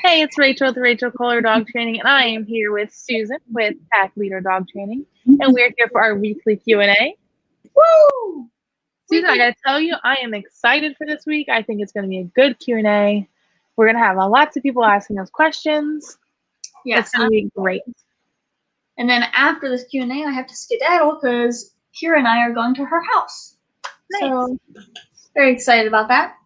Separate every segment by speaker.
Speaker 1: Hey, it's Rachel with Rachel Kohler Dog Training, and I am here with Susan with Pack Leader Dog Training, and we're here for our weekly Q&A.
Speaker 2: Woo!
Speaker 1: Susan, I gotta tell you, I am excited for this week. I think it's going to be a good Q&A. We're going to have lots of people asking us questions.
Speaker 2: Yes,
Speaker 1: It's going to be great.
Speaker 2: And then after this Q&A, I have to skedaddle because Kira and I are going to her house.
Speaker 1: Nice.
Speaker 2: So, very excited about that.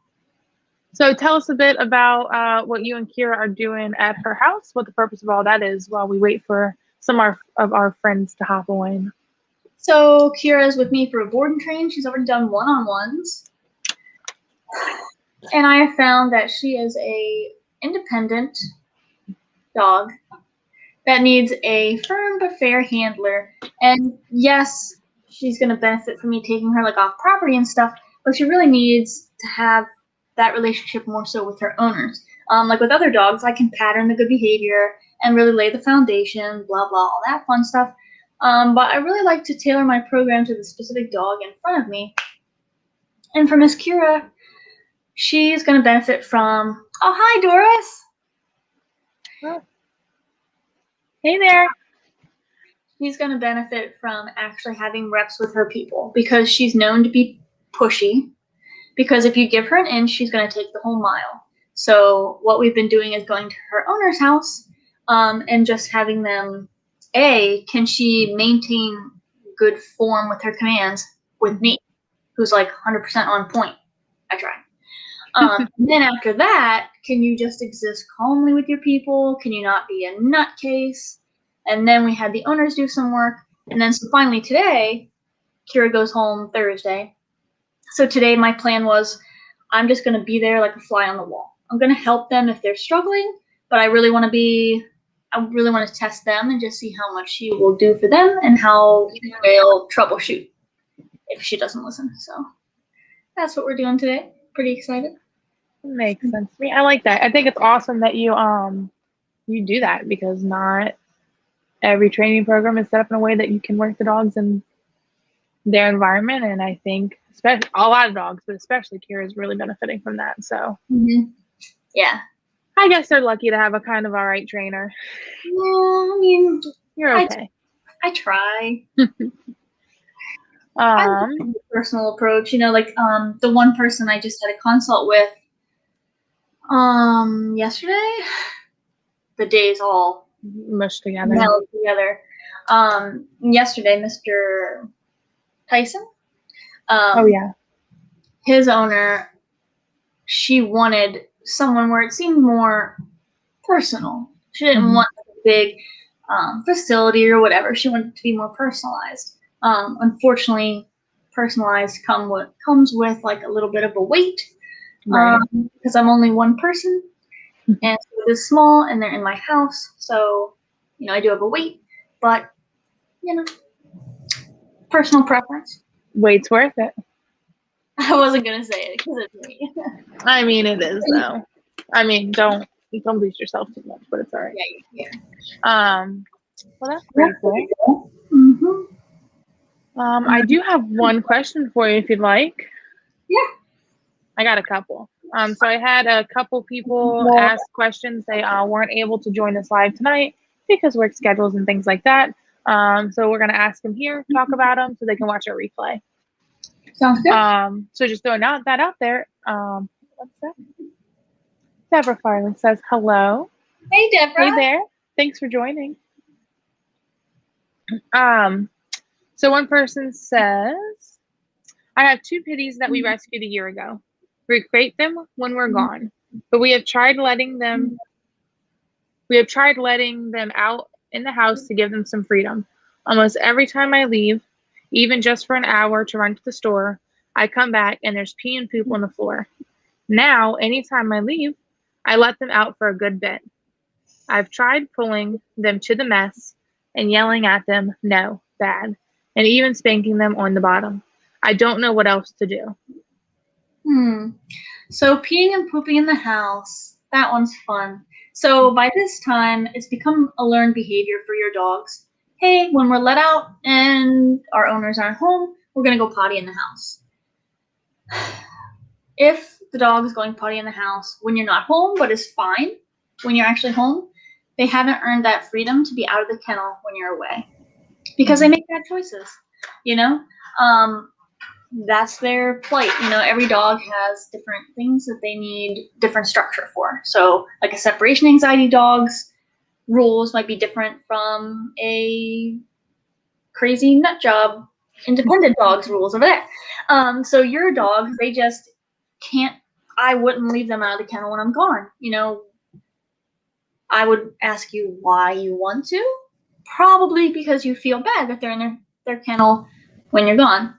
Speaker 1: So tell us a bit about what you and Kira are doing at her house, what the purpose of all that is while we wait for some of our friends to hop on.
Speaker 2: So Kira's with me for a board and train. She's already done one-on-ones. And I have found that she is a independent dog that needs a firm but fair handler. And yes, she's going to benefit from me taking her like off property and stuff, but she really needs to have that relationship more so with her owners. Like with other dogs, I can pattern the good behavior and really lay the foundation, blah, blah, all that fun stuff. But I really like to tailor my program to the specific dog in front of me. And for Miss Kira, she's going to benefit from, oh, hi, Doris.
Speaker 1: Oh. Hey there.
Speaker 2: She's going to benefit from actually having reps with her people because she's known to be pushy. Because if you give her an inch, she's going to take the whole mile. So what we've been doing is going to her owner's house and just having them, can she maintain good form with her commands with me, who's like 100% on point? I try. Then after that, can you just exist calmly with your people? Can you not be a nutcase? And then we had the owners do some work. And then so finally today, Kira goes home Thursday. So today my plan was I'm just going to be there like a fly on the wall. I'm going to help them if they're struggling, but I really want to test them and just see how much she will do for them and how they'll troubleshoot if she doesn't listen. So that's what we're doing today. Pretty excited.
Speaker 1: Makes sense to me. I like that. I think it's awesome that you do that because not every training program is set up in a way that you can work the dogs in their environment, and I think especially a lot of dogs, but especially Kira is really benefiting from that. So
Speaker 2: yeah,
Speaker 1: I guess they're lucky to have a kind of all right trainer.
Speaker 2: Yeah, I mean,
Speaker 1: you're okay.
Speaker 2: I try.
Speaker 1: Personal
Speaker 2: approach, like the one person I just had a consult with yesterday, the days all
Speaker 1: mushed together.
Speaker 2: Meld together. Yesterday, Mr. Tyson.
Speaker 1: Oh yeah.
Speaker 2: His owner, she wanted someone where it seemed more personal. She didn't want a big facility or whatever. She wanted it to be more personalized. Unfortunately, personalized comes with like a little bit of a weight because I'm only one person and so it is small and they're in my house. So, I do have a weight, but, personal preference.
Speaker 1: Weight's worth it.
Speaker 2: I wasn't going to say it because it's me.
Speaker 1: I mean, it is though. I mean, don't boost yourself too much, but it's all right.
Speaker 2: Yeah.
Speaker 1: Well, that's pretty cool. I do have one question for you if you'd like.
Speaker 2: Yeah.
Speaker 1: I got a couple. So I had a couple people ask questions. They weren't able to join us live tonight because work schedules and things like that. So we're going to ask them here, talk about them so they can watch our replay.
Speaker 2: Sounds good.
Speaker 1: So just throwing that out there. What's that? Deborah Farley says hello.
Speaker 2: Hey, Deborah.
Speaker 1: Hey there. Thanks for joining. So one person says, I have 2 pitties that we rescued a year ago. We crate them when we're gone, but we have tried letting them out in the house to give them some freedom. Almost every time I leave, even just for an hour to run to the store, I come back and there's pee and poop on the floor. Now, anytime I leave, I let them out for a good bit. I've tried pulling them to the mess and yelling at them, no, bad, and even spanking them on the bottom. I don't know what else to do.
Speaker 2: So peeing and pooping in the house, that one's fun. So by this time, it's become a learned behavior for your dogs. Hey, when we're let out and our owners aren't home, we're going to go potty in the house. If the dog is going potty in the house when you're not home, but is fine, when you're actually home, they haven't earned that freedom to be out of the kennel when you're away because they make bad choices, you know? That's their plight. You know, every dog has different things that they need different structure for. So like a separation anxiety dog's rules might be different from a crazy nut job independent dog's rules over there. So your dog, they just can't, I wouldn't leave them out of the kennel when I'm gone. You know, I would ask you why you want to. Probably because you feel bad that they're in their kennel when you're gone.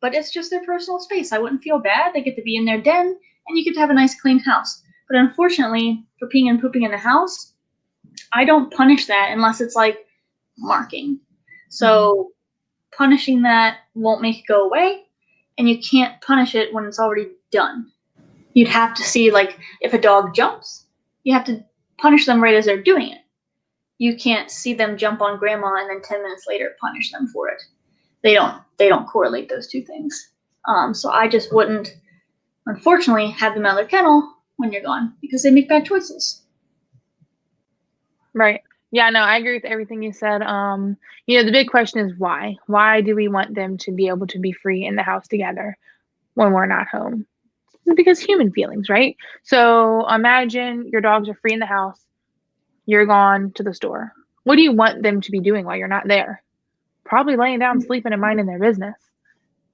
Speaker 2: But it's just their personal space. I wouldn't feel bad. They get to be in their den, and you get to have a nice clean house. But unfortunately, for peeing and pooping in the house, I don't punish that unless it's like marking. So punishing that won't make it go away, and you can't punish it when it's already done. You'd have to see, like, if a dog jumps, you have to punish them right as they're doing it. You can't see them jump on grandma and then 10 minutes later punish them for it. They don't correlate those two things. So I just wouldn't, unfortunately, have them out of their kennel when you're gone because they make bad choices.
Speaker 1: Right. Yeah, no, I agree with everything you said. You know, the big question is why? Why do we want them to be able to be free in the house together when we're not home? Because human feelings, right? So imagine your dogs are free in the house. You're gone to the store. What do you want them to be doing while you're not there? Probably laying down, sleeping, and minding their business.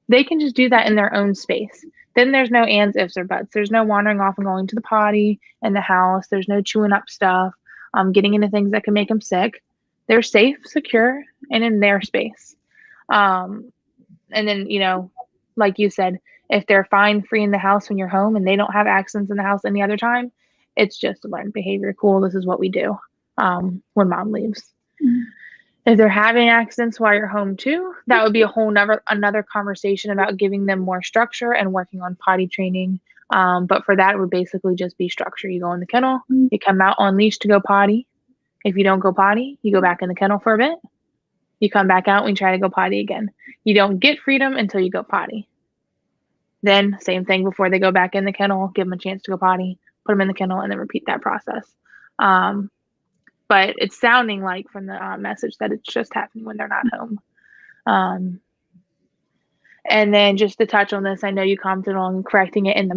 Speaker 1: They can just do that in their own space. Then there's no ands, ifs, or buts. There's no wandering off and going to the potty in the house. There's no chewing up stuff, getting into things that can make them sick. They're safe, secure, and in their space. And then, you know, like you said, if they're fine free in the house when you're home and they don't have accidents in the house any other time, it's just a learned behavior. Cool, this is what we do when mom leaves. Mm-hmm. If they're having accidents while you're home too, that would be a whole another conversation about giving them more structure and working on potty training. But for that, it would basically just be structure. You go in the kennel, you come out on leash to go potty. If you don't go potty, you go back in the kennel for a bit. You come back out and try to go potty again. You don't get freedom until you go potty. Then same thing before they go back in the kennel, give them a chance to go potty, put them in the kennel, and then repeat that process. But it's sounding like from the message that it's just happening when they're not home. And then just to touch on this, I know you commented on correcting it in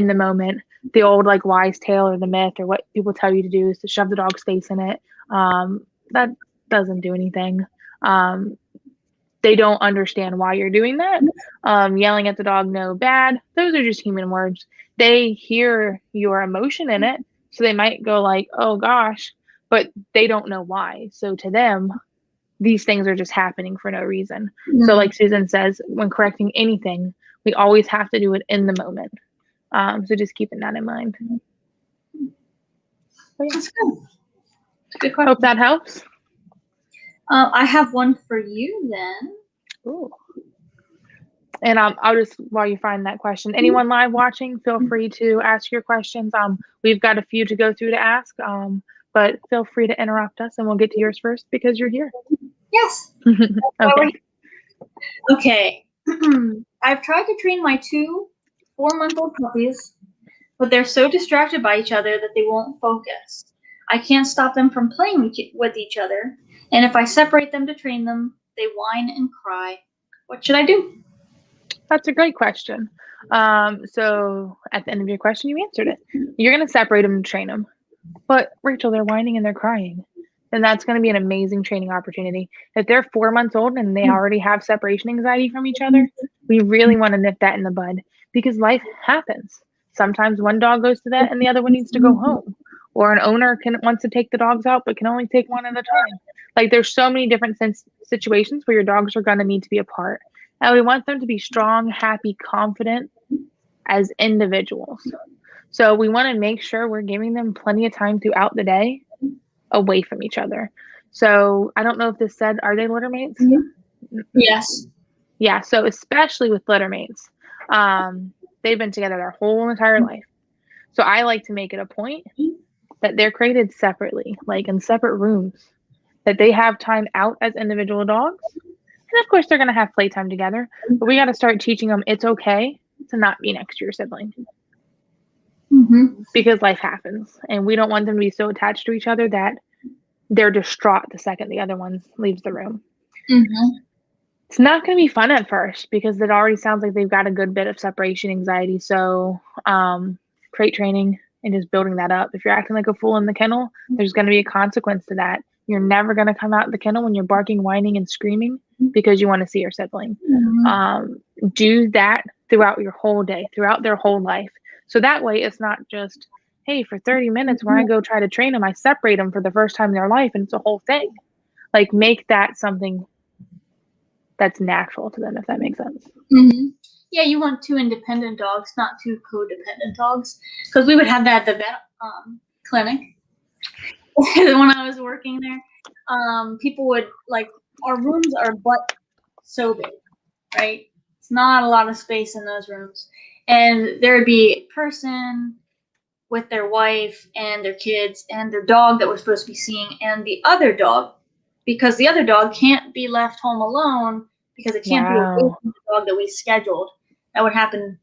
Speaker 1: the moment. The old like wise tale or the myth or what people tell you to do is to shove the dog's face in it. That doesn't do anything. They don't understand why you're doing that. Yelling at the dog, no, bad. Those are just human words. They hear your emotion in it, so they might go like, oh gosh, but they don't know why. So to them, these things are just happening for no reason. So like Susan says, when correcting anything, we always have to do it in the moment. So just keeping that in mind.
Speaker 2: That's good. That's a good question.
Speaker 1: Hope that helps.
Speaker 2: I have one for you then.
Speaker 1: Ooh. And I'll just, while you find that question, anyone live watching, feel free to ask your questions. We've got a few to go through to ask, but feel free to interrupt us and we'll get to yours first because you're here.
Speaker 2: Yes.
Speaker 1: Okay.
Speaker 2: Okay. I've tried to train my 2 4-month-old puppies, but they're so distracted by each other that they won't focus. I can't stop them from playing with each other, and if I separate them to train them, they whine and cry. What should I do?
Speaker 1: That's a great question. So at the end of your question, you answered it. You're going to separate them to train them. But Rachel, they're whining and they're crying. And that's going to be an amazing training opportunity. If they're 4 months old and they already have separation anxiety from each other, we really want to nip that in the bud because life happens. Sometimes one dog goes to vet and the other one needs to go home. Or an owner wants to take the dogs out but can only take one at a time. Like there's so many different situations where your dogs are going to need to be apart. And we want them to be strong, happy, confident as individuals. So we want to make sure we're giving them plenty of time throughout the day away from each other. So I don't know if this said, are they litter mates?
Speaker 2: Mm-hmm. Yes.
Speaker 1: Yeah. So especially with litter mates, they've been together their whole entire life. So I like to make it a point that they're created separately, like in separate rooms, that they have time out as individual dogs. And of course they're going to have playtime together, but we got to start teaching them it's okay to not be next to your sibling. because life happens, and we don't want them to be so attached to each other that they're distraught the second the other one leaves the room. It's not going to be fun at first because it already sounds like they've got a good bit of separation anxiety. So, crate training and just building that up. If you're acting like a fool in the kennel, there's going to be a consequence to that. You're never going to come out of the kennel when you're barking, whining, and screaming because you want to see your sibling. Do that throughout your whole day, throughout their whole life. So that way it's not just, hey, for 30 minutes when I go try to train them, I separate them for the first time in their life, and it's a whole thing. Like, make that something that's natural to them, if that makes sense.
Speaker 2: Yeah, you want 2 independent dogs, not 2 codependent dogs. Because we would have that at the vet clinic. When I was working there, people would, like, our rooms are but so big, right? It's not a lot of space in those rooms. And there would be a person with their wife and their kids and their dog that we're supposed to be seeing, and the other dog, because the other dog can't be left home alone because it can't be away from the dog that we scheduled. That would happen,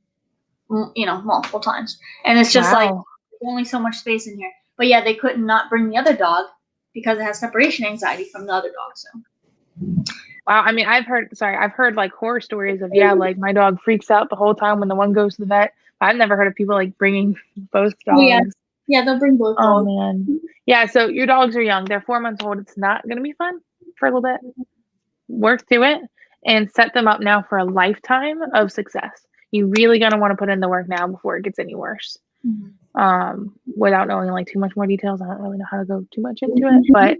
Speaker 2: multiple times. And it's just like, there's only so much space in here. But yeah, they couldn't not bring the other dog because it has separation anxiety from the other dog. So.
Speaker 1: Wow. I mean, I've heard like horror stories of, like my dog freaks out the whole time when the one goes to the vet. I've never heard of people like bringing both dogs.
Speaker 2: Oh, yeah, they'll bring both dogs.
Speaker 1: Oh man. Yeah, so your dogs are young. They're 4 months old. It's not going to be fun for a little bit. Work through it and set them up now for a lifetime of success. You're really going to want to put in the work now before it gets any worse. Without knowing like too much more details, I don't really know how to go too much into it, but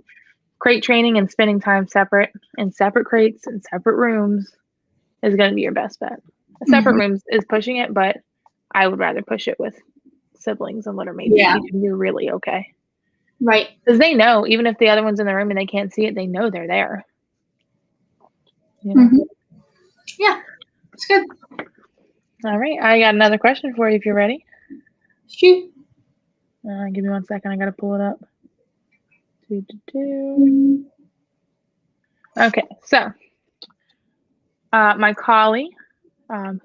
Speaker 1: crate training and spending time separate in separate crates and separate rooms is going to be your best bet. Separate rooms is pushing it, but I would rather push it with siblings and littermates. Yeah. You're really okay.
Speaker 2: Right.
Speaker 1: Because they know, even if the other one's in the room and they can't see it, they know they're there.
Speaker 2: Yeah, it's good.
Speaker 1: All right, I got another question for you if you're ready.
Speaker 2: Shoot.
Speaker 1: Give me 1 second. I got to pull it up. Okay, so my collie,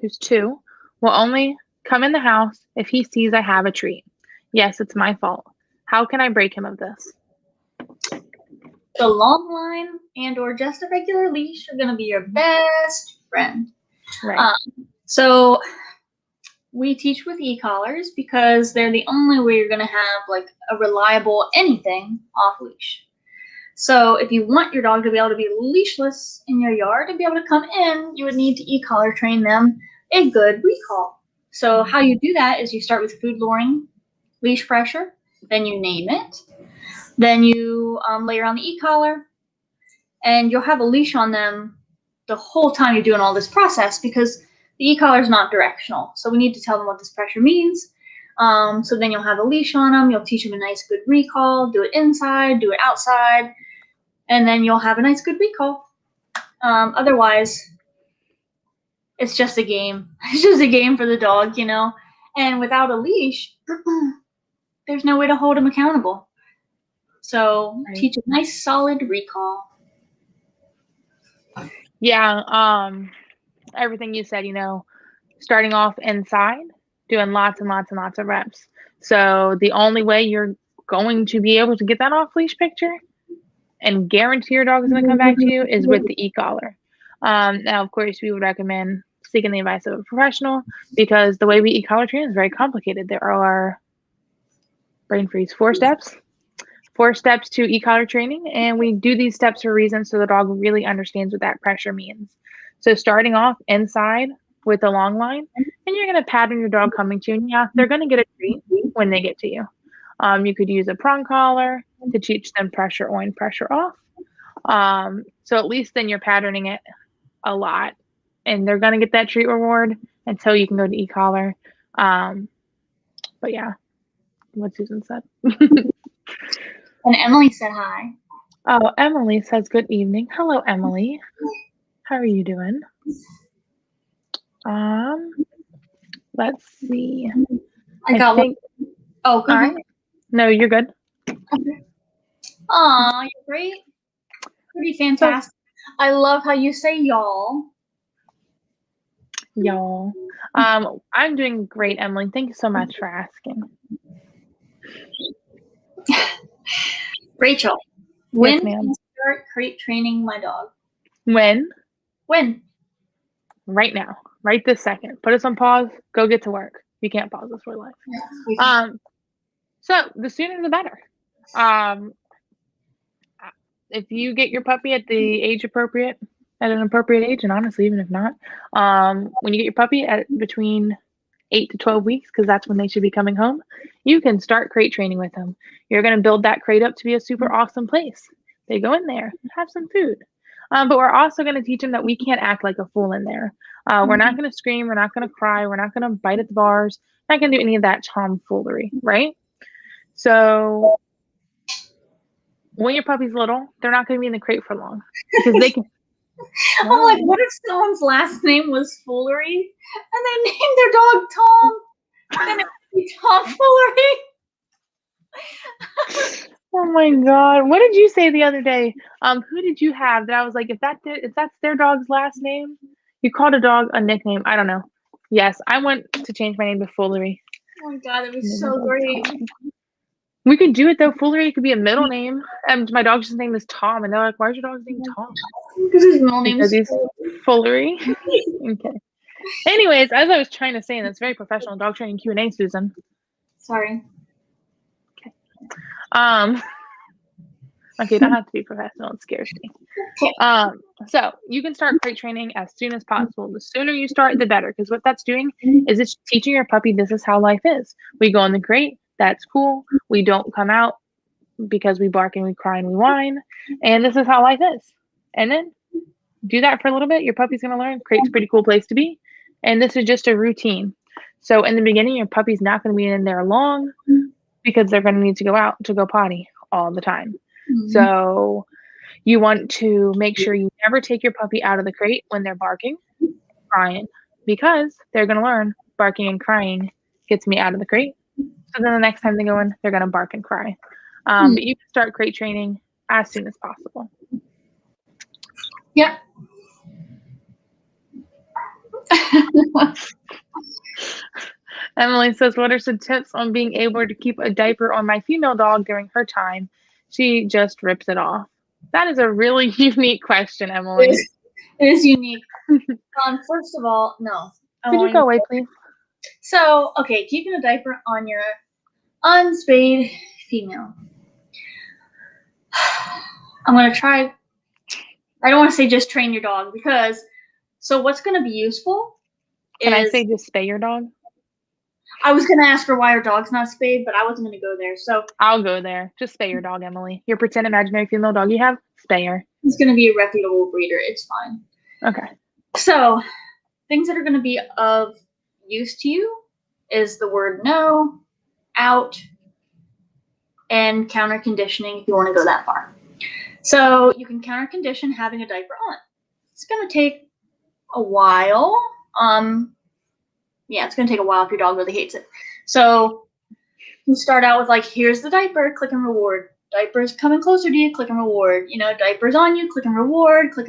Speaker 1: who's 2, will only come in the house if he sees I have a treat. Yes, it's my fault. How can I break him of this?
Speaker 2: The long line and or just a regular leash are going to be your best friend.
Speaker 1: Right.
Speaker 2: So we teach with e-collars because they're the only way you're going to have like a reliable anything off leash. So if you want your dog to be able to be leashless in your yard and be able to come in, you would need to e-collar train them a good recall. So how you do that is you start with food luring, leash pressure, then you name it, then you layer on the e-collar, and you'll have a leash on them the whole time you're doing all this process because the e-collar is not directional. So we need to tell them what this pressure means. So then you'll have a leash on them. You'll teach them a nice, good recall. Do it inside, do it outside, and then you'll have a nice, good recall. Otherwise, it's just a game. It's just a game for the dog, And without a leash, there's no way to hold them accountable. So teach a nice, solid recall.
Speaker 1: Yeah, everything you said, starting off inside, doing lots and lots and lots of reps. So the only way you're going to be able to get that off leash picture and guarantee your dog is going to come back to you is with the e-collar. Now, of course, we would recommend seeking the advice of a professional because the way we e-collar train is very complicated. There are, brain freeze, 4 steps. 4 steps to e-collar training, and we do these steps for a reason so the dog really understands what that pressure means. So starting off inside with the long line, and you're going to pattern your dog coming to you, and yeah, they're going to get a treat when they get to you. You could use a prong collar to teach them pressure on, pressure off. So at least then you're patterning it a lot, and they're going to get that treat reward until you can go to e-collar. But yeah, what Susan said.
Speaker 2: And Emily said hi.
Speaker 1: Oh, Emily says good evening. Hello, Emily. How are you doing? Let's see.
Speaker 2: I got one. Oh, good.
Speaker 1: Right. No, you're good.
Speaker 2: Okay. Aw, you're great. Pretty fantastic. I love how you say y'all.
Speaker 1: Y'all. I'm doing great, Emily. Thank you so much for asking.
Speaker 2: Rachel,
Speaker 1: Yes,
Speaker 2: when
Speaker 1: ma'am.
Speaker 2: can I start crate training my dog?
Speaker 1: When?
Speaker 2: When?
Speaker 1: Right now. Right this second. Put us on pause. Go get to work. You can't pause this for life. So the sooner the better. If you get your puppy at the age appropriate, at an appropriate age, and honestly, even if not, when you get your puppy at between 8 to 12 weeks, because that's when they should be coming home, you can start crate training with them. You're going to build that crate up to be a super awesome place. They go in there, have some food. But we're also going to teach them that we can't act like a fool in there. We're not going to scream. We're not going to cry. We're not going to bite at the bars. Not going to do any of that tomfoolery, right? So when your puppy's little, they're not going to be in the crate for long because they can.
Speaker 2: I'm like, what if someone's last name was Foolery and they named their dog Tom? Then it would be Tomfoolery.
Speaker 1: Oh my God. What did you say the other day? Who did you have that I was like, if that's their dog's last name, you called a dog a nickname. I don't know. Yes, I want to change my name to Foolery.
Speaker 2: Oh my God, that'd be so great.
Speaker 1: We could do it though. Foolery could be a middle name. And my dog's name is Tom, and they're like, "Why is your dog's name Tom?"
Speaker 2: Because his middle name is
Speaker 1: Because he's Foolery. Okay. Anyways, as I was trying to say in this very professional dog training Q&A, Susan.
Speaker 2: Sorry.
Speaker 1: Okay. Okay, you don't have to be professional. It scares me. So you can start crate training as soon as possible. The sooner you start, the better. Because what that's doing is it's teaching your puppy this is how life is. We go in the crate. That's cool. We don't come out because we bark and we cry and we whine. And this is how life is. And then do that for a little bit. Your puppy's going to learn. Crate's a pretty cool place to be. And this is just a routine. So in the beginning, your puppy's not going to be in there long because they're going to need to go out to go potty all the time. Mm-hmm. So you want to make sure you never take your puppy out of the crate when they're barking, crying, because they're going to learn barking and crying gets me out of the crate. So then the next time they go in, they're going to bark and cry. But you can start crate training as soon as possible.
Speaker 2: Yep.
Speaker 1: Emily says, what are some tips on being able to keep a diaper on my female dog during her time? She just rips it off. That is a really unique question, Emily.
Speaker 2: It is unique. First of all, no.
Speaker 1: Could you go away, please?
Speaker 2: So, okay, keeping a diaper on your unspayed female. I'm going to try. I don't want to say just train your dog because, so what's going to be useful
Speaker 1: Can I say just spay your dog?
Speaker 2: I was going to ask her why her dog's not spayed, but I wasn't going to go there. So
Speaker 1: I'll go there. Just spay your dog, Emily. Your pretend imaginary female dog you have, spay her.
Speaker 2: It's going to be a reputable breeder. It's fine.
Speaker 1: Okay.
Speaker 2: So things that are going to be of use to you is the word no, out, and counter conditioning if you want to go that far. So you can counter condition having a diaper on. It's going to take a while. Yeah, it's going to take a while if your dog really hates it. So you start out with like, here's the diaper, click and reward. Diaper's coming closer to you, click and reward. You know, diaper's on you, click and reward for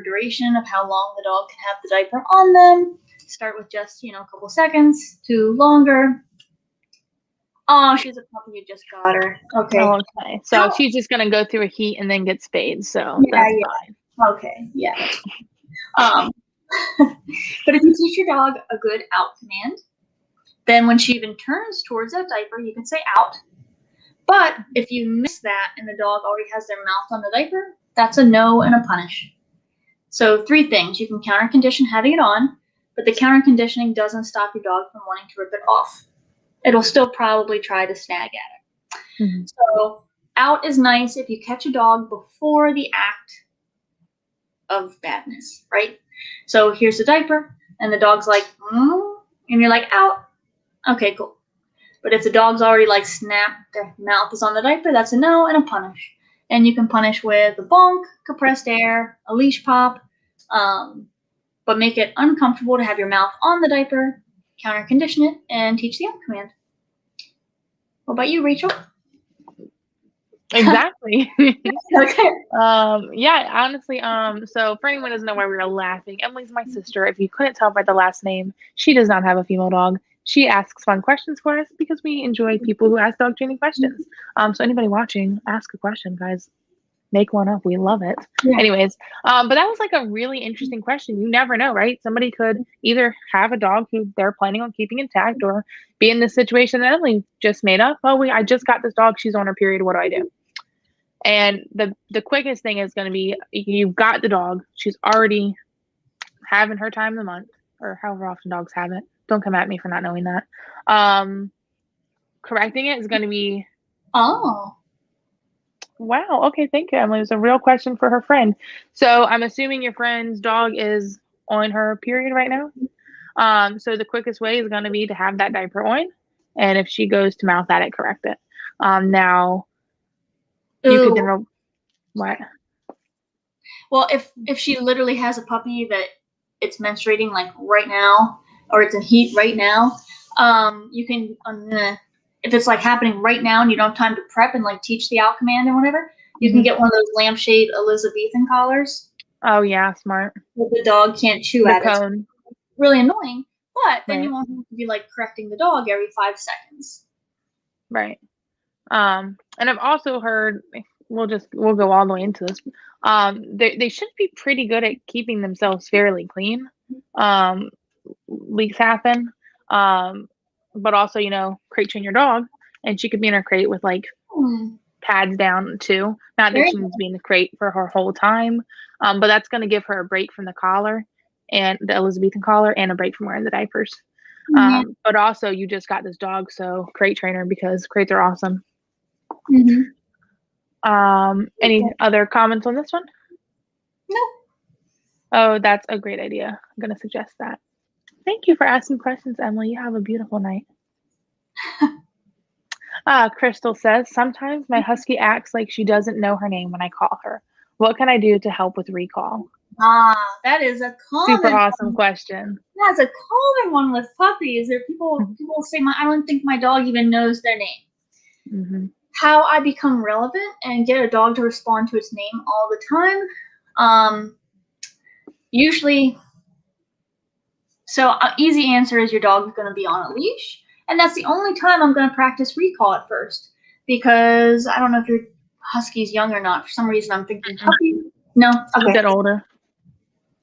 Speaker 2: duration of how long the dog can have the diaper on them. Start with just, a couple seconds to longer. Oh, she's a puppy, you just got her. Okay.
Speaker 1: Oh, okay. So she's just going to go through a heat and then get spayed. So that's fine.
Speaker 2: Okay. Yeah. But if you teach your dog a good out command, then when she even turns towards that diaper, you can say out. But if you miss that and the dog already has their mouth on the diaper, that's a no and a punish. So 3 things. You can counter condition having it on, but the counter conditioning doesn't stop your dog from wanting to rip it off. It'll still probably try to snag at it. Mm-hmm. So out is nice if you catch a dog before the act of badness, right? So here's the diaper, and the dog's like, and you're like, out. Okay, cool. But if the dog's already like snapped, their mouth is on the diaper, that's a no and a punish. And you can punish with a bonk, compressed air, a leash pop, but make it uncomfortable to have your mouth on the diaper, counter condition it, and teach the out command. What about you, Rachel?
Speaker 1: Exactly.
Speaker 2: Okay.
Speaker 1: Yeah, honestly, so for anyone who doesn't know why we were laughing, Emily's my sister. If you couldn't tell by the last name, she does not have a female dog. She asks fun questions for us because we enjoy people who ask dog training questions. So anybody watching, ask a question, guys. Make one up. We love it.
Speaker 2: Yeah.
Speaker 1: Anyways, but that was like a really interesting question. You never know, right? Somebody could either have a dog who they're planning on keeping intact or be in this situation that Emily just made up. Oh, I just got this dog. She's on her period. What do I do? And the quickest thing is going to be you've got the dog. She's already having her time of the month or however often dogs have it. Don't come at me for not knowing that. Correcting it is going to be.
Speaker 2: Oh.
Speaker 1: Wow. Okay. Thank you, Emily. It was a real question for her friend. So I'm assuming your friend's dog is on her period right now. So the quickest way is going to be to have that diaper on. And if she goes to mouth at it, correct it. Now you could then, what?
Speaker 2: Well, if she literally has a puppy that it's menstruating like right now, or it's in heat right now, you can if it's like happening right now and you don't have time to prep and like teach the out command or whatever, you can get one of those lampshade Elizabethan collars.
Speaker 1: Oh yeah, smart.
Speaker 2: The dog can't chew
Speaker 1: The
Speaker 2: at
Speaker 1: cone.
Speaker 2: it. It's really annoying, but then
Speaker 1: Right.
Speaker 2: you won't have to be like correcting the dog every 5 seconds.
Speaker 1: Right. And I've also heard we'll go all the way into this. They should be pretty good at keeping themselves fairly clean. Leaks happen. But also, crate train your dog, and she could be in her crate with like pads down too. Not that she needs to be in the crate for her whole time, but that's going to give her a break from the collar and the Elizabethan collar and a break from wearing the diapers. But also, you just got this dog, so crate trainer because crates are awesome. Any other comments on this one?
Speaker 2: No.
Speaker 1: Oh, that's a great idea. I'm going to suggest that. Thank you for asking questions, Emily. You have a beautiful night. Crystal says, sometimes my husky acts like she doesn't know her name when I call her. What can I do to help with recall?
Speaker 2: That is a common
Speaker 1: super awesome question.
Speaker 2: That's a common one with puppies. There people say, I don't think my dog even knows their name. How I become relevant and get a dog to respond to its name all the time. Usually, so easy answer is your dog is going to be on a leash. And that's the only time I'm going to practice recall at first. Because I don't know if your husky's young or not. For some reason, I'm thinking puppy. No? Okay.
Speaker 1: A bit older.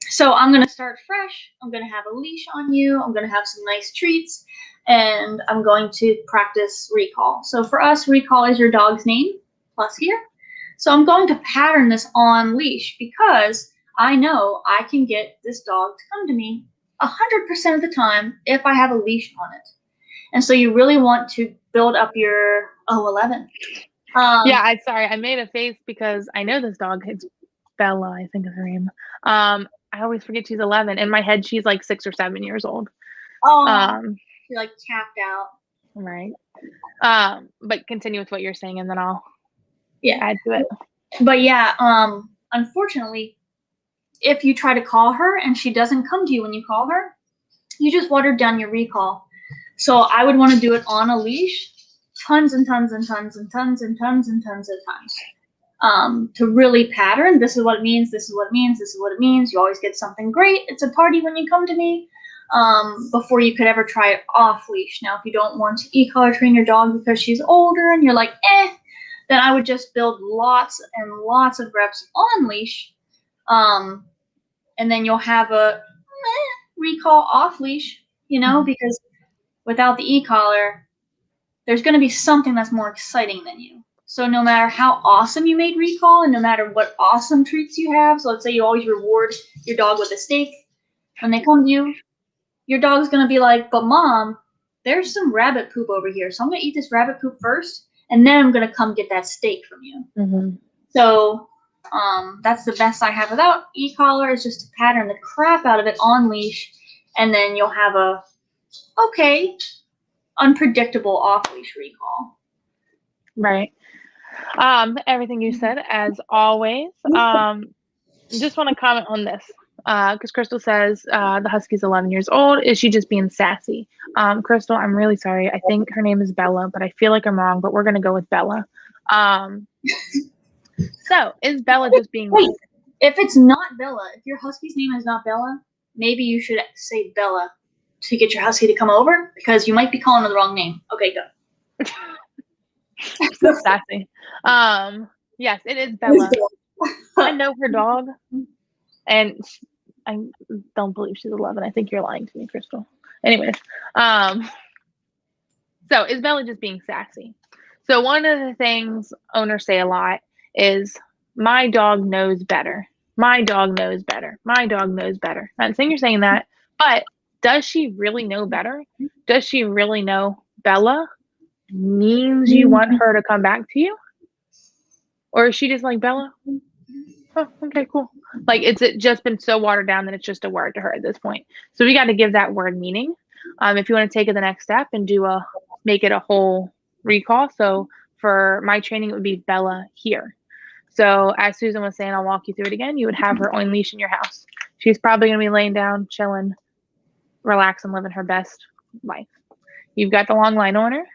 Speaker 2: So I'm going to start fresh. I'm going to have a leash on you. I'm going to have some nice treats. And I'm going to practice recall. So for us, recall is your dog's name plus here. So I'm going to pattern this on leash because I know I can get this dog to come to me 100% of the time if I have a leash on it. And so you really want to build up your 11.
Speaker 1: Yeah, I made a face because I know this dog. It's Bella, I think is her name. I always forget she's 11. In my head, she's like 6 or 7 years old.
Speaker 2: You're like tapped out.
Speaker 1: Right. But continue with what you're saying, and then I'll add to it.
Speaker 2: But yeah, unfortunately, if you try to call her and she doesn't come to you when you call her, you just watered down your recall. So I would want to do it on a leash, tons and tons and tons and tons and tons and tons of times. To really pattern, this is what it means, this is what it means, this is what it means. You always get something great. It's a party when you come to me. Before you could ever try it off leash. Now, if you don't want to e-collar train your dog because she's older and you're like, then I would just build lots and lots of reps on leash. And then you'll have a recall off leash, because without the e-collar, there's going to be something that's more exciting than you. So no matter how awesome you made recall and no matter what awesome treats you have, so let's say you always reward your dog with a steak, when they come to you, your dog's going to be like, but Mom, there's some rabbit poop over here. So I'm going to eat this rabbit poop first, and then I'm going to come get that steak from you. So that's the best I have without e-collar is just to pattern the crap out of it on leash, and then you'll have a, unpredictable off-leash recall.
Speaker 1: Right. Everything you said, as always. Just want to comment on this. Because Crystal says the husky's 11 years old. Is she just being sassy? Crystal, I'm really sorry. I think her name is Bella, but I feel like I'm wrong. But we're gonna go with Bella. So, is Bella just being
Speaker 2: Wait, if it's not Bella, if your husky's name is not Bella, maybe you should say Bella to get your husky to come over because you might be calling her the wrong name. Okay, go.
Speaker 1: so sassy? Yes, it is Bella. I know her dog, and I don't believe she's 11. I think you're lying to me, Crystal. Anyways, so is Bella just being sassy? So one of the things owners say a lot is, my dog knows better. My dog knows better. My dog knows better. Not saying you're saying that, but does she really know better? Does she really know Bella means you want her to come back to you? Or is she just like, Bella? Oh, okay, cool. Like, it's just been so watered down that it's just a word to her at this point. So we got to give that word meaning. If you want to take it the next step and make it a whole recall. So for my training, it would be Bella here. So as Susan was saying, I'll walk you through it again. You would have her on leash in your house. She's probably going to be laying down, chilling, relaxing, living her best life. You've got the long line on her.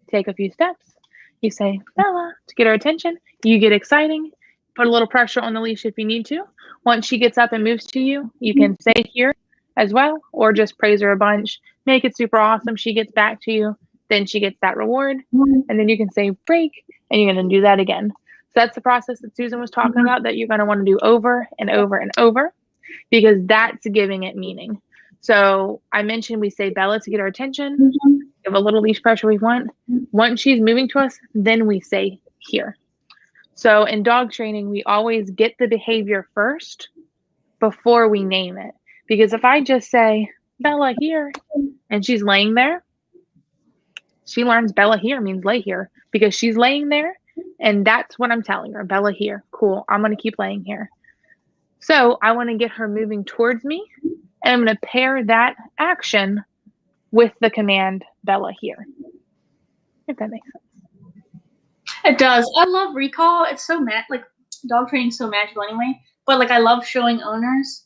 Speaker 1: Take a few steps. You say, Bella, to get her attention. You get exciting. Put a little pressure on the leash if you need to. Once she gets up and moves to you, you can say here as well, or just praise her a bunch. Make it super awesome. She gets back to you. Then she gets that reward. And then you can say break, and you're going to do that again. So that's the process that Susan was talking about that you're going to want to do over and over and over, because that's giving it meaning. So I mentioned we say Bella to get her attention. Give a little leash pressure we want. Once she's moving to us, then we say here. So in dog training, we always get the behavior first before we name it. Because if I just say Bella here and she's laying there, she learns Bella here means lay here because she's laying there, and that's what I'm telling her. Bella here. Cool. I'm going to keep laying here. So I want to get her moving towards me, and I'm going to pair that action with the command Bella here. If that makes sense.
Speaker 2: It does. I love recall. It's so like dog training is so magical anyway. But like I love showing owners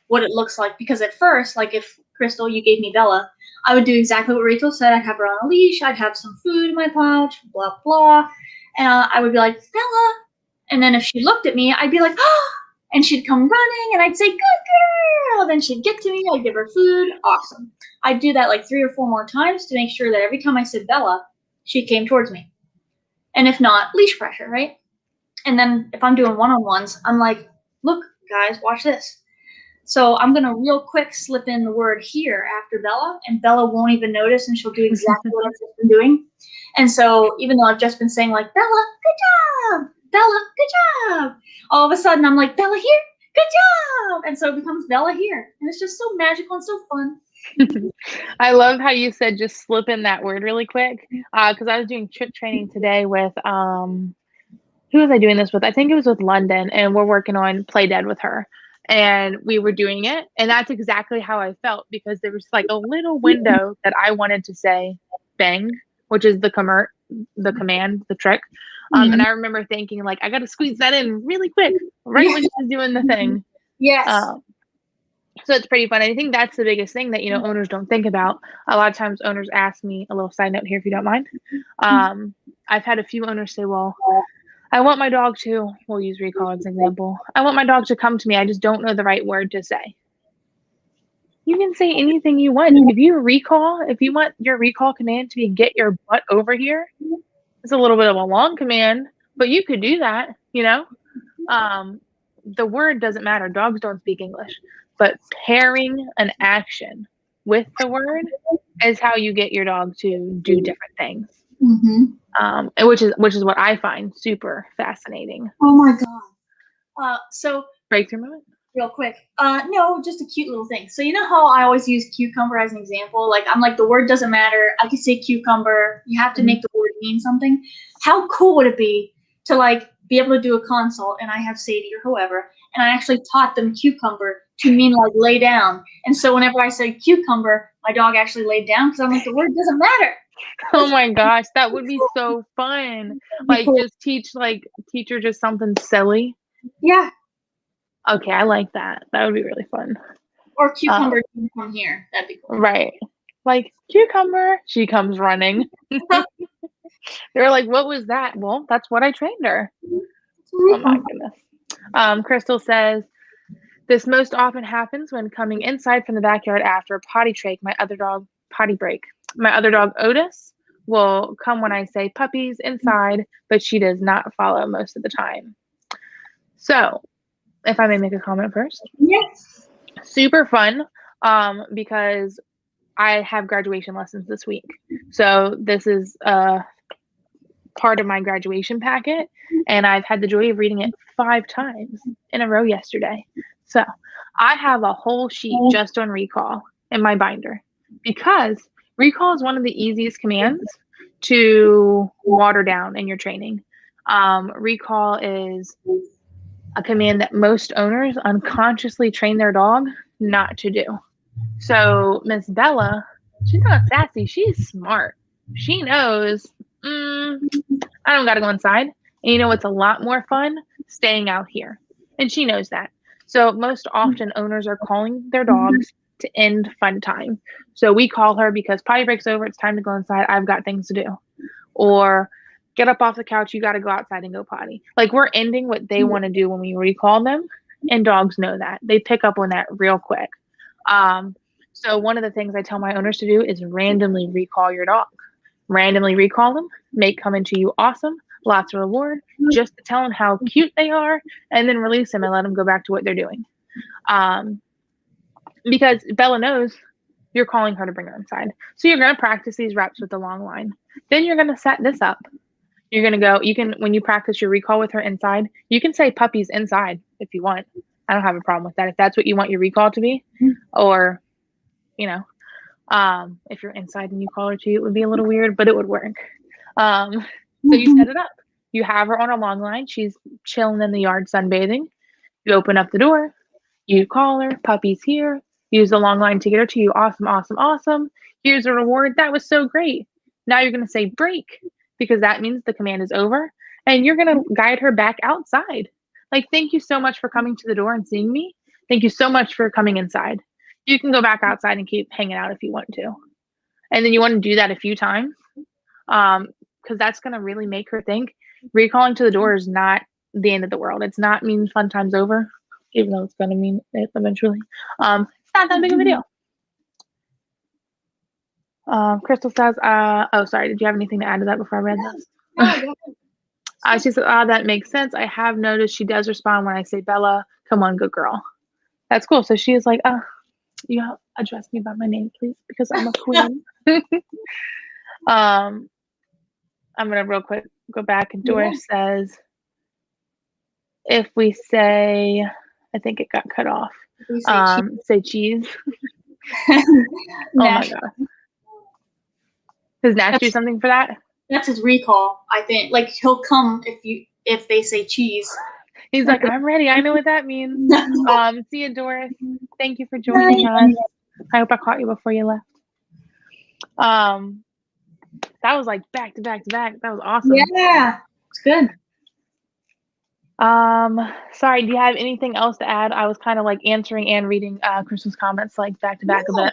Speaker 2: what it looks like, because at first, like if Crystal, you gave me Bella, I would do exactly what Rachel said. I'd have her on a leash. I'd have some food in my pouch, blah blah, and I would be like Bella, and then if she looked at me, I'd be like, oh, and she'd come running, and I'd say good girl. Then she'd get to me. I'd give her food. Awesome. I'd do that like 3 or 4 more times to make sure that every time I said Bella, she came towards me. And if not, leash pressure, right? And then if I'm doing one-on-ones, I'm like, look, guys, watch this. So I'm going to real quick slip in the word here after Bella, and Bella won't even notice, and she'll do exactly what I've just been doing. And so even though I've just been saying like, Bella, good job, Bella, good job, all of a sudden I'm like, Bella here, good job. And so it becomes Bella here. And it's just so magical and so fun.
Speaker 1: I love how you said just slip in that word really quick, because I was doing trip training today with who was I doing this with? I think it was with London, and we're working on Play Dead with her, and we were doing it, and that's exactly how I felt, because there was like a little window that I wanted to say bang, which is the command, the trick, and I remember thinking like I got to squeeze that in really quick right when she's doing the thing.
Speaker 2: Yes.
Speaker 1: So it's pretty fun. I think that's the biggest thing that, owners don't think about. A lot of times owners ask me, a little side note here, if you don't mind. I've had a few owners say, well, I want my dog to, we'll use recall as an example. I want my dog to come to me. I just don't know the right word to say. You can say anything you want. If you want your recall command to be get your butt over here, it's a little bit of a long command, but you could do that, the word doesn't matter. Dogs don't speak English. But pairing an action with the word is how you get your dog to do different things. Which is what I find super fascinating.
Speaker 2: Oh my god! So
Speaker 1: breakthrough moment.
Speaker 2: Real quick. No, just a cute little thing. So you know how I always use cucumber as an example? Like I'm like the word doesn't matter. I can say cucumber. You have to make the word mean something. How cool would it be to like be able to do a consult and I have Sadie or whoever, and I actually taught them cucumber to mean like lay down. And so whenever I said cucumber, my dog actually laid down because I'm like, the word doesn't matter.
Speaker 1: Oh my gosh, that would be so fun. Like just teach her just something silly.
Speaker 2: Yeah.
Speaker 1: Okay, I like that. That would be really fun.
Speaker 2: Or cucumber from here. That'd be cool.
Speaker 1: Right. Like cucumber, she comes running. They're like, what was that? Well, that's what I trained her. Oh my goodness. Crystal says, this most often happens when coming inside from the backyard after a potty break. My other dog Otis will come when I say puppies inside, but she does not follow most of the time. So, if I may make a comment first.
Speaker 2: Yes.
Speaker 1: Super fun because I have graduation lessons this week. So this is part of my graduation packet, and I've had the joy of reading it 5 times in a row yesterday. So I have a whole sheet just on recall in my binder because recall is one of the easiest commands to water down in your training. Recall is a command that most owners unconsciously train their dog not to do. So Miss Bella, she's not sassy, she's smart. She knows, I don't gotta go inside. And you know what's a lot more fun? Staying out here. And she knows that. So most often owners are calling their dogs to end fun time. So we call her because potty break's over, it's time to go inside, I've got things to do. Or get up off the couch, you gotta go outside and go potty. Like we're ending what they want to do when we recall them, and dogs know that. They pick up on that real quick. So one of the things I tell my owners to do is randomly recall your dog. Randomly recall them, make coming to you awesome, lots of reward, just to tell them how cute they are, and then release them and let them go back to what they're doing. Because Bella knows you're calling her to bring her inside. So you're going to practice these reps with the long line. Then you're going to set this up. You're going to go, when you practice your recall with her inside, you can say puppies inside if you want. I don't have a problem with that. If that's what you want your recall to be, or, if you're inside and you call her to, it would be a little weird, but it would work. So you set it up. You have her on a long line. She's chilling in the yard sunbathing. You open up the door. You call her. Puppy's here. Use the long line to get her to you. Awesome, awesome, awesome. Here's a reward. That was so great. Now you're going to say break because that means the command is over. And you're going to guide her back outside. Like, thank you so much for coming to the door and seeing me. Thank you so much for coming inside. You can go back outside and keep hanging out if you want to. And then you want to do that a few times because that's going to really make her think recalling to the door is not the end of the world. It's not mean fun time's over, even though it's going to mean it eventually. It's not that big of a deal. Crystal says, oh, sorry. Did you have anything to add to that before I read this? She said, that makes sense. I have noticed she does respond when I say, Bella, come on, good girl. That's cool. So she is like, you address me by my name, please, because I'm a queen. I'm going to real quick go back. And Doris says, if we say, I think it got cut off. Say cheese. Oh my God. Does Nash do something for that?
Speaker 2: That's his recall, I think. Like he'll come if they say cheese.
Speaker 1: He's like, I'm ready. I know what that means. See you, Doris. Thank you for joining us. I hope I caught you before you left. That was like back to back to back. That was awesome.
Speaker 2: Yeah, it's good.
Speaker 1: Sorry, do you have anything else to add? I was kind of like answering and reading Crystal's comments like back to back a bit.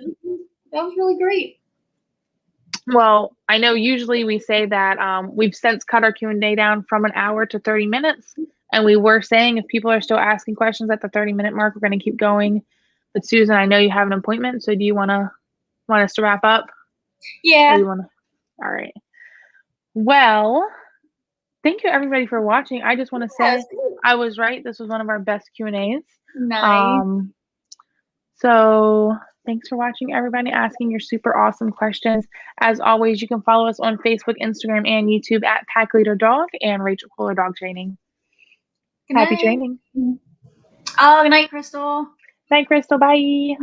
Speaker 2: That was really great.
Speaker 1: Well, I know usually we say that we've since cut our Q&A down from an hour to 30 minutes. And we were saying if people are still asking questions at the 30-minute mark, we're going to keep going. But Susan, I know you have an appointment. So do you want us to wrap up?
Speaker 2: Yeah.
Speaker 1: All right. Well, thank you everybody for watching. I just want to say I was right. This was one of our best Q&As.
Speaker 2: Nice.
Speaker 1: So thanks for watching, everybody, asking your super awesome questions. As always, you can follow us on Facebook, Instagram, and YouTube at Pack Leader Dog and Rachel Kohler Dog Training. Happy training.
Speaker 2: Oh, good night, Crystal.
Speaker 1: Night, Crystal. Bye.